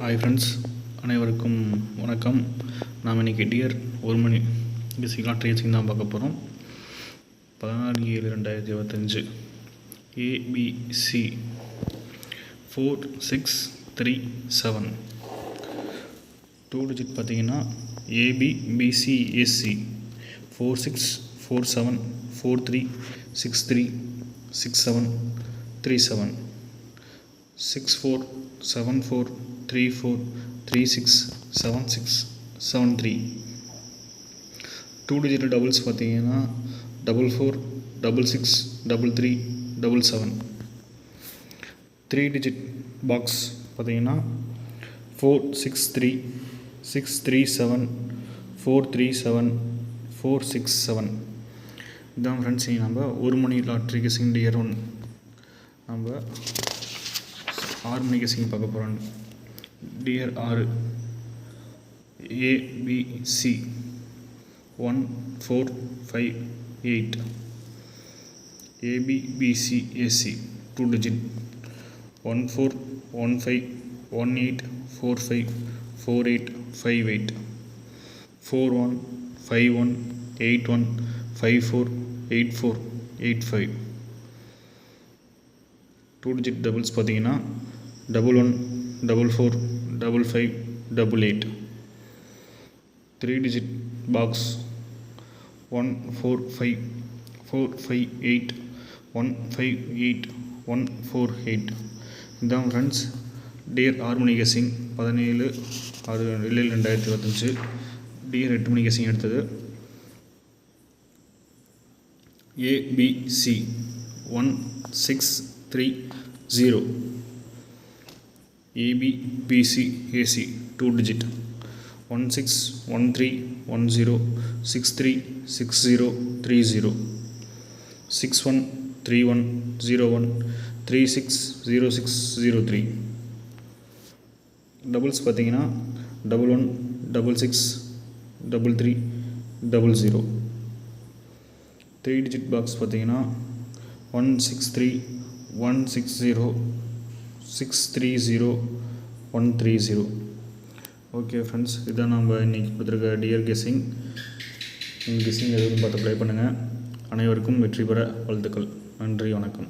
Hi friends, அனைவருக்கும் வணக்கம். நாம் இன்றைக்கி டியர் 1 மணி பேசிக்கலாம் ட்ரேசிங் தான் பார்க்க போகிறோம். 14/7/2025 ABC 4637 2 டிஜிட் பார்த்தீங்கன்னா ABBCAC 4647 4363 6737 6474 34 36 76 73. 2 டிஜிட் டபுள்ஸ் பார்த்தீங்கன்னா 44 66 33 77. 3 டிஜிட் பாக்ஸ் பார்த்தீங்கன்னா 463 637 437 467. இதுதான் ஃப்ரெண்ட்ஸ், நம்ம 1 மணி லாட்ரி கெஸிங் டியர் 1 நம்ம 6 மணி கெஸிங் பார்க்க போகிறோம். Dear 6 ABC 1458 ABBCAC 2 digit 141518454858 415181548485. 2 digit doubles பார்த்தீங்கன்னா 11445588. 3 digit box 145458158148. இதுதான் ஃப்ரெண்ட்ஸ் டியர் 6 மணி கெஸிங் 17/6/2025. டியர் 8 மணி கெஸிங் எடுத்தது ABC 1630 ABBCAC 2 digit 161310636030 613101360603. டபுள்ஸ் பார்த்தீங்கன்னா 11663300. 3 டிஜிட் பாக்ஸ் பார்த்தீங்கன்னா 163160630130. ஓகே ஃப்ரெண்ட்ஸ், இதான் நம்ம இன்றைக்கி கொடுத்துருக்க டியர் கெஸிங். உங்கள் கெஸிங் எதுவும் பார்த்து ப்ளே பண்ணுங்கள். அனைவருக்கும் வெற்றி பெற வாழ்த்துக்கள். நன்றி, வணக்கம்.